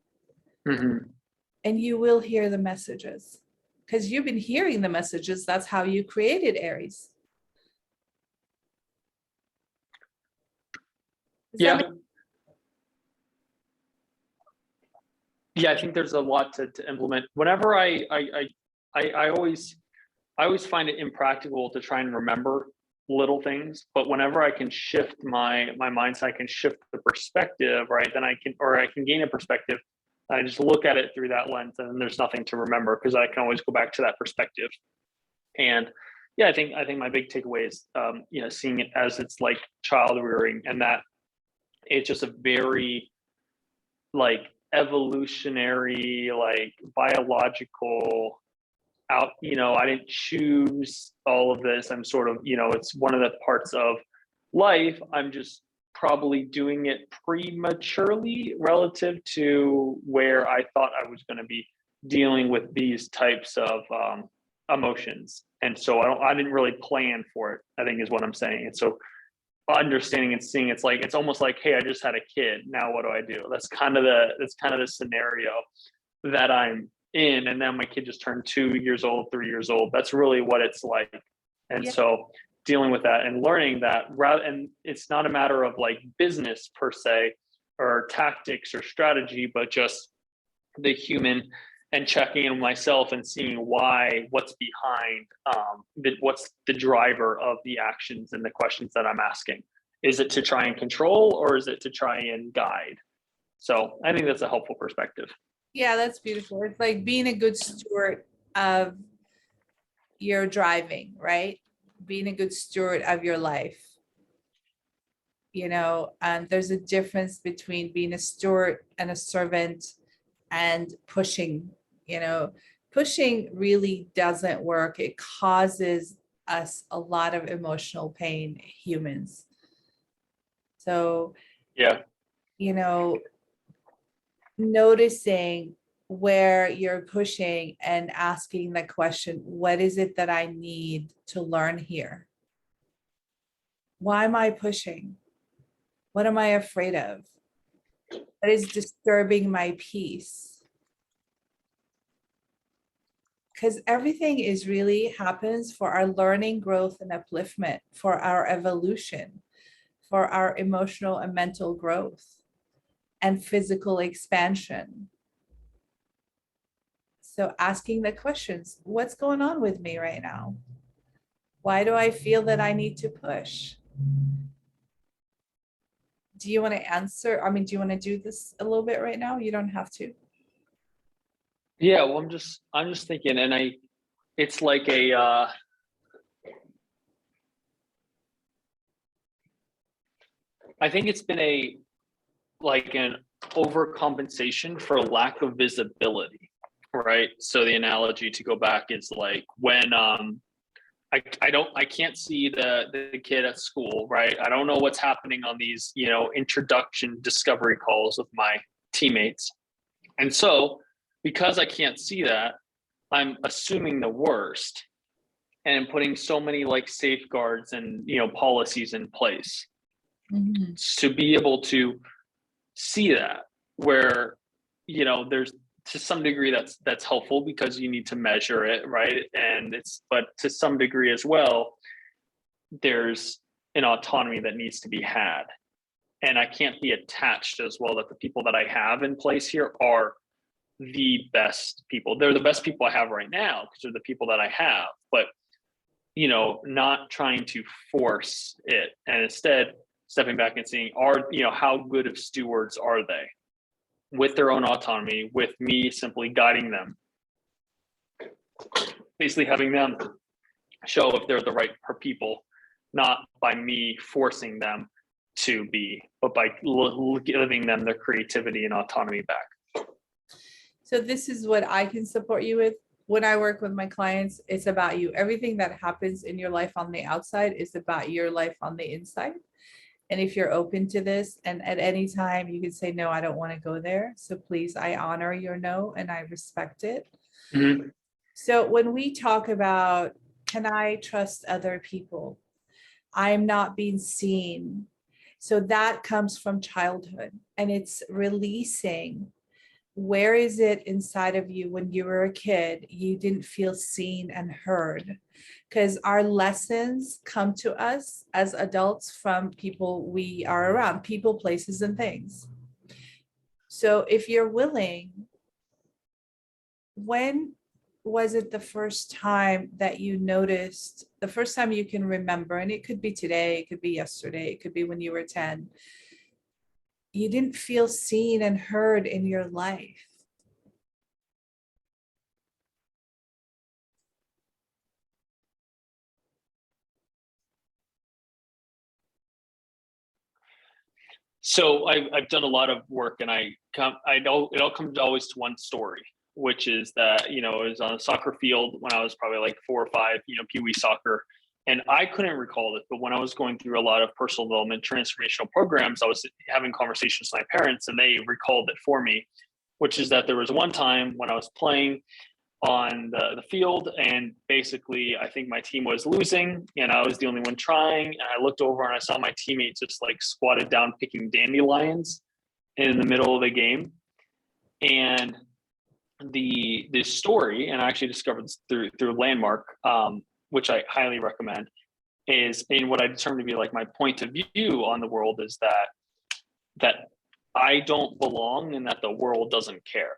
Mm-hmm. and you will hear the messages because you've been hearing the messages. That's how you created Aries. Does that Yeah. make Yeah, I think there's a lot to implement. Whenever I always find it impractical to try and remember little things, but whenever I can shift my mindset, I can shift the perspective, right? Then I can gain a perspective. I just look at it through that lens, and there's nothing to remember because I can always go back to that perspective. And yeah, I think my big takeaway is, seeing it as it's like child rearing, and that it's just a very like evolutionary, like biological out, I didn't choose all of this. I'm sort of, it's one of the parts of life. I'm just probably doing it prematurely relative to where I thought I was going to be dealing with these types of emotions. And so I didn't really plan for it, I think is what I'm saying. And so understanding and seeing, it's almost like, hey, I just had a kid. Now what do I do? That's kind of the scenario that I'm in. And then my kid just turned 2 years old, 3 years old. That's really what it's like. And Yeah. so dealing with that and learning that, and it's not a matter of like business per se or tactics or strategy, but just the human, and checking in myself and seeing what's behind, what's the driver of the actions and the questions that I'm asking. Is it to try and control, or is it to try and guide? So I think that's a helpful perspective. Yeah, that's beautiful. It's like being a good steward of your driving, right? Being a good steward of your life. And there's a difference between being a steward and a servant and pushing. Pushing really doesn't work. It causes us a lot of emotional pain, humans. So, Yeah. Noticing where you're pushing and asking the question, what is it that I need to learn here? Why am I pushing? What am I afraid of? What is disturbing my peace? Because everything is really happens for our learning, growth, and upliftment, for our evolution, for our emotional and mental growth and physical expansion. So asking the questions, what's going on with me right now? Why do I feel that I need to push? Do you want to answer? Do you want to do this a little bit right now? You don't have to. Yeah. Well, I'm just thinking, and it's like I think it's been an overcompensation for lack of visibility, right? So the analogy, to go back, is like when I can't see the kid at school, right? I don't know what's happening on these, introduction discovery calls with my teammates. And so because I can't see that, I'm assuming the worst and putting so many like safeguards and, policies in place to be able to see that, where, there's, to some degree, that's helpful because you need to measure it, right? But to some degree as well, there's an autonomy that needs to be had, and I can't be attached as well that the people that I have in place here are the best people. They're the best people I have right now because they're the people that I have, but not trying to force it, and instead stepping back and seeing, how good of stewards are they with their own autonomy, with me simply guiding them, basically having them show if they're the right people, not by me forcing them to be, but by giving them their creativity and autonomy back. So this is what I can support you with. When I work with my clients, it's about you. Everything that happens in your life on the outside is about your life on the inside. And if you're open to this, and at any time you can say, no, I don't want to go there. So please, I honor your no and I respect it. Mm-hmm. So when we talk about, can I trust other people? I'm not being seen. So that comes from childhood, and it's releasing. Where is it inside of you when you were a kid, you didn't feel seen and heard? Because our lessons come to us as adults from people we are around, people, places, and things. So if you're willing, when was it the first time that you noticed, the first time you can remember, and it could be today, it could be yesterday, it could be when you were 10, you didn't feel seen and heard in your life? So I've done a lot of work, and I know it all comes always to one story, which is that, you know, it was on a soccer field when I was probably like 4 or 5, you know, Pee Wee soccer. And I couldn't recall this, but when I was going through a lot of personal development transformational programs, I was having conversations with my parents, and they recalled it for me, which is that there was one time when I was playing on the field, and basically I think my team was losing and I was the only one trying, and I looked over and I saw my teammates just like squatted down picking dandelions in the middle of the game. And the story, and I actually discovered this through Landmark, which I highly recommend, is in what I determined to be like my point of view on the world is that I don't belong and that the world doesn't care.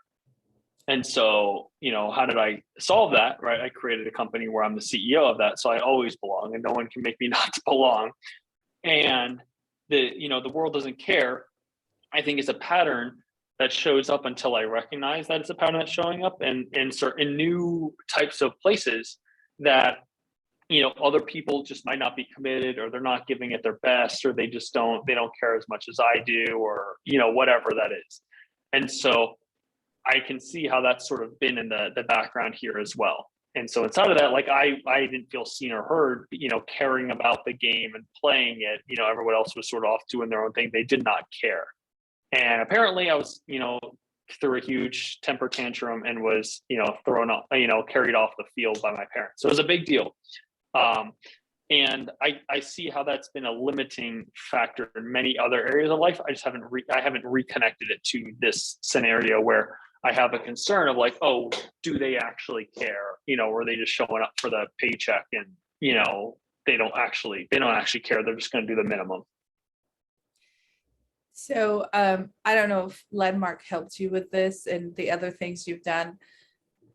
And so, you know, how did I solve that? Right. I created a company where I'm the CEO of that. So I always belong and no one can make me not to belong. And the world doesn't care. I think it's a pattern that shows up until I recognize that it's a pattern that's showing up and in new types of places that, you know, other people just might not be committed, or they're not giving it their best, or they don't care as much as I do, or, you know, whatever that is. And so I can see how that's sort of been in the background here as well. And so inside of that, like I didn't feel seen or heard, you know, caring about the game and playing it. You know, everyone else was sort of off doing their own thing. They did not care. And apparently I was, you know, threw a huge temper tantrum and was, you know, thrown off, you know, carried off the field by my parents. So it was a big deal. Um, and I see how that's been a limiting factor in many other areas of life. I just haven't reconnected it to this scenario where I have a concern of like, oh, do they actually care? You know, or are they just showing up for the paycheck and, you know, they don't actually care. They're just going to do the minimum. So I don't know if Landmark helped you with this and the other things you've done.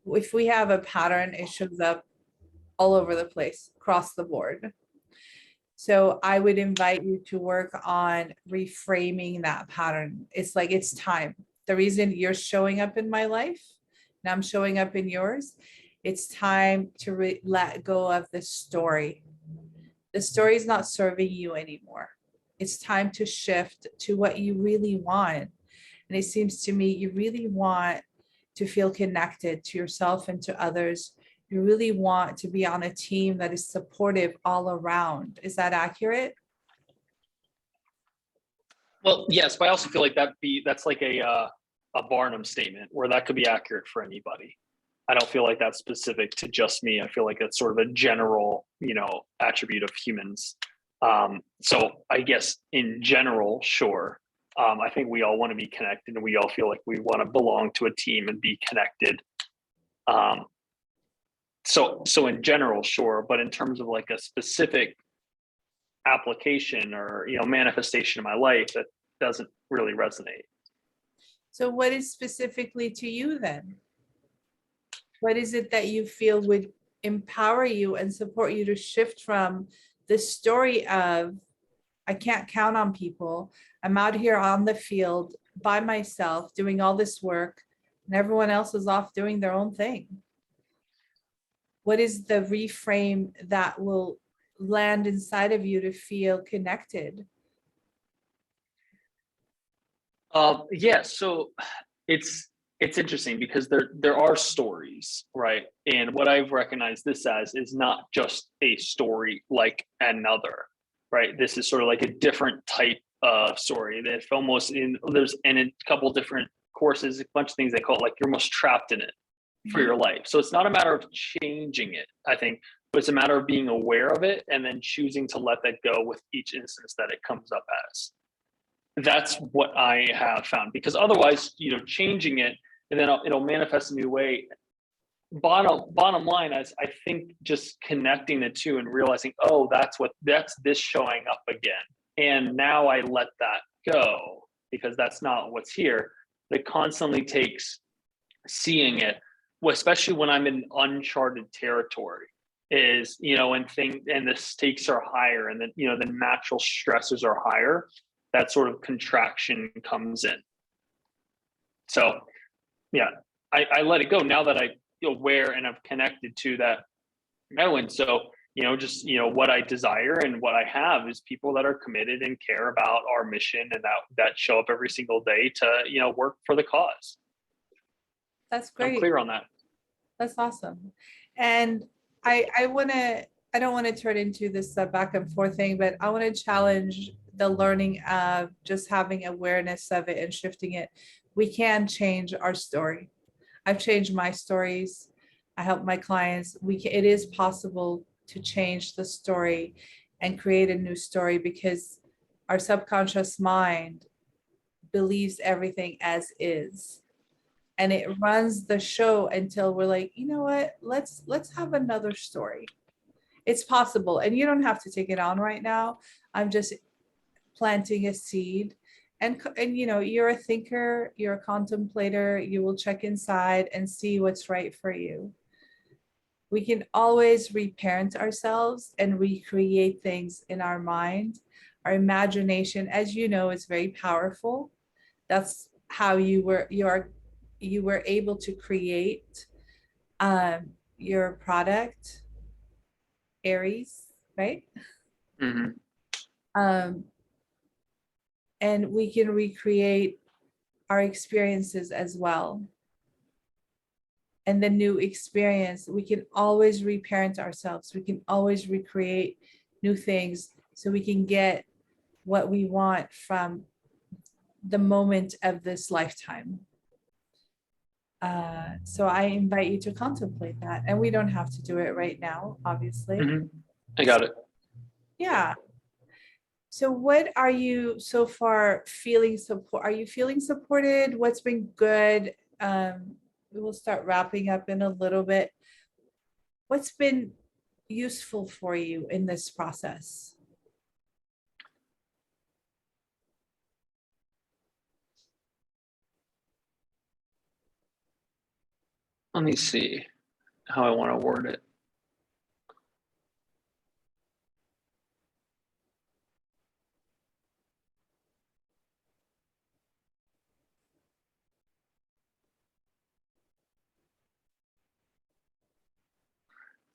If we have a pattern, it shows up all over the place, across the board. So I would invite you to work on reframing that pattern. It's like, it's time. The reason you're showing up in my life, and I'm showing up in yours, it's time to let go of the story. The story is not serving you anymore. It's time to shift to what you really want. And it seems to me you really want to feel connected to yourself and to others. You really want to be on a team that is supportive all around. Is that accurate? Well, yes, but I also feel like that's like a Barnum statement where that could be accurate for anybody. I don't feel like that's specific to just me. I feel like that's sort of a general, you know, attribute of humans. So I guess in general, sure. I think we all want to be connected, and we all feel like we want to belong to a team and be connected. Um, so in general, sure, but in terms of like a specific application or, you know, manifestation in my life, that doesn't really resonate. So what is specifically to you then? What is it that you feel would empower you and support you to shift from the story of, I can't count on people. I'm out here on the field by myself doing all this work and everyone else is off doing their own thing. What is the reframe that will land inside of you to feel connected? Yeah, so it's interesting because there are stories, right? And what I've recognized this as is not just a story like another, right? This is sort of like a different type of story that almost there's in a couple different courses, a bunch of things they call it like you're almost trapped in it for your life. So it's not a matter of changing it, I think, but it's a matter of being aware of it and then choosing to let that go with each instance that it comes up as. That's what I have found, because otherwise, you know, changing it and then it'll manifest a new way. Bottom line is, I think just connecting the two and realizing, oh, that's this showing up again, and now I let that go because that's not what's here. It constantly takes seeing it, especially when I'm in uncharted territory, is, and the stakes are higher, and then, the natural stresses are higher, that sort of contraction comes in. So yeah, I let it go now that I feel aware and I've connected to that meadow. So, just, what I desire and what I have is people that are committed and care about our mission, and that show up every single day to, work for the cause. That's I'm great. clear on that. That's awesome. And I don't want to turn into this back and forth thing, but I want to challenge the learning of just having awareness of it and shifting it. We can change our story. I've changed my stories. I help my clients. It is possible to change the story and create a new story, because our subconscious mind believes everything as is, and it runs the show until we're like, you know what, let's have another story. It's possible, and you don't have to take it on right now. I'm just planting a seed. And you're a thinker, you're a contemplator, you will check inside and see what's right for you. We can always reparent ourselves and recreate things in our mind. Our imagination, as you know, is very powerful. That's how you were able to create your product, Aries, right? Mm-hmm. And we can recreate our experiences as well. And the new experience, we can always reparent ourselves. We can always recreate new things so we can get what we want from the moment of this lifetime. So I invite you to contemplate that. And we don't have to do it right now, obviously. Mm-hmm. I got it. Yeah. So what are you so far feeling support? Are you feeling supported? What's been good? We will start wrapping up in a little bit. What's been useful for you in this process? Let me see how I want to word it.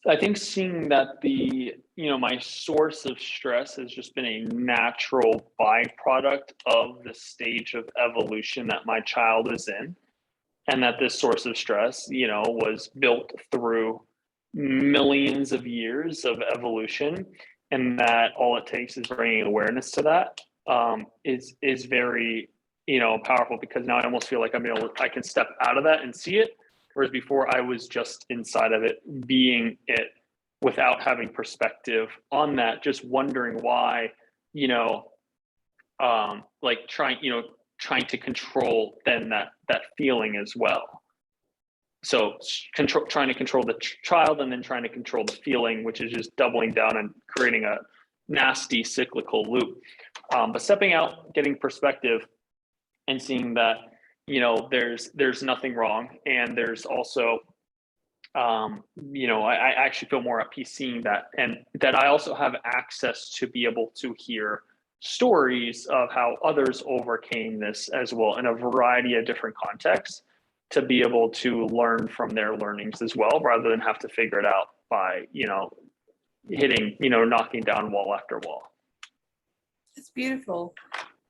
I think seeing that my source of stress has just been a natural byproduct of the stage of evolution that my child is in, and that this source of stress, was built through millions of years of evolution, and that all it takes is bringing awareness to that, is very, powerful, because now I almost feel like I can step out of that and see it. Whereas before I was just inside of it, being it, without having perspective on that, just wondering why, like trying to control then that feeling as well. So trying to control the child, and then trying to control the feeling, which is just doubling down and creating a nasty cyclical loop. But stepping out, getting perspective, and seeing that, there's nothing wrong, and there's also, I actually feel more at peace seeing that, and that I also have access to be able to hear stories of how others overcame this as well, in a variety of different contexts, to be able to learn from their learnings as well, rather than have to figure it out by, hitting, knocking down wall after wall. It's beautiful.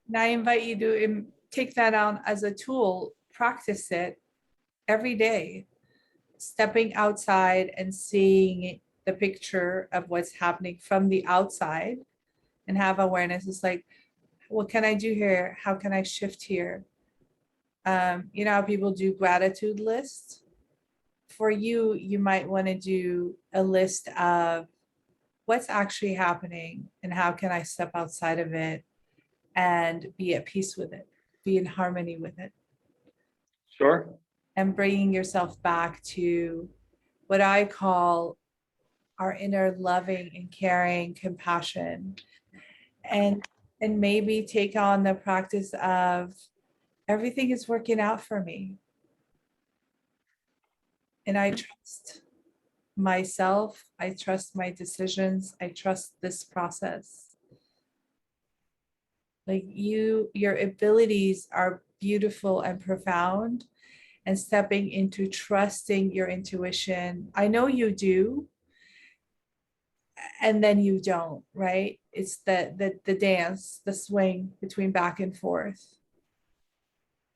And I invite you to take that on as a tool, practice it every day, stepping outside and seeing the picture of what's happening from the outside, and have awareness. It's like, what can I do here? How can I shift here? You know how people do gratitude lists? For you, you might want to do a list of what's actually happening and how can I step outside of it and be at peace with it, be in harmony with it, Sure. and bringing yourself back to what I call our inner loving and caring compassion. And maybe take on the practice of everything is working out for me. And I trust myself. I trust my decisions. I trust this process. Like your abilities are beautiful and profound, and stepping into trusting your intuition. I know you do, and then you don't, right? It's the dance, the swing between back and forth,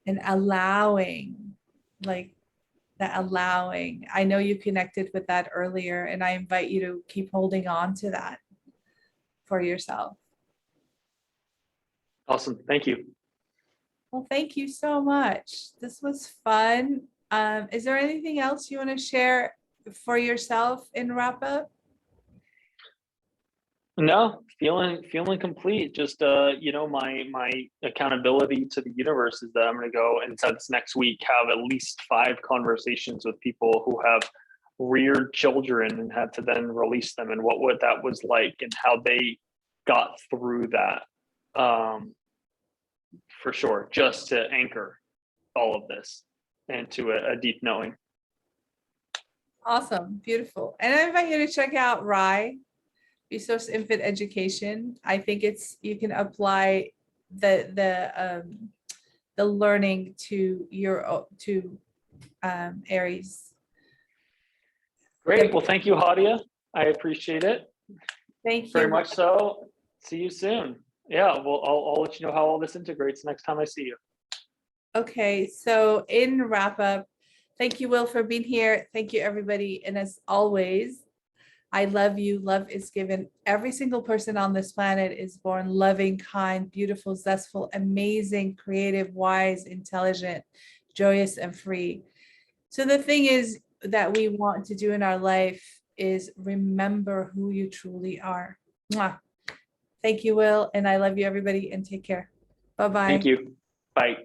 and allowing, like that allowing. I know you connected with that earlier, and I invite you to keep holding on to that for yourself. Awesome. Thank you. Well, thank you so much. This was fun. Is there anything else you want to share for yourself in wrap up? No, feeling complete. Just my accountability to the universe is that I'm gonna go, and since next week, have at least 5 conversations with people who have reared children and had to then release them, and what that was like and how they got through that. For sure, just to anchor all of this into a deep knowing. Awesome, beautiful. And I invite you to check out RIE, Resource Infant Education. I think you can apply the learning to your Aries. Great. Well, thank you, Hadia. I appreciate it Thank you very much. So, see you soon. Yeah, well, I'll let you know how all this integrates next time I see you. Okay, so in wrap up, thank you, Will, for being here. Thank you, everybody. And as always, I love you. Love is given. Every single person on this planet is born loving, kind, beautiful, zestful, amazing, creative, wise, intelligent, joyous, and free. So the thing is that we want to do in our life is remember who you truly are. Mwah. Thank you, Will, and I love you, everybody, and take care. Bye-bye. Thank you. Bye.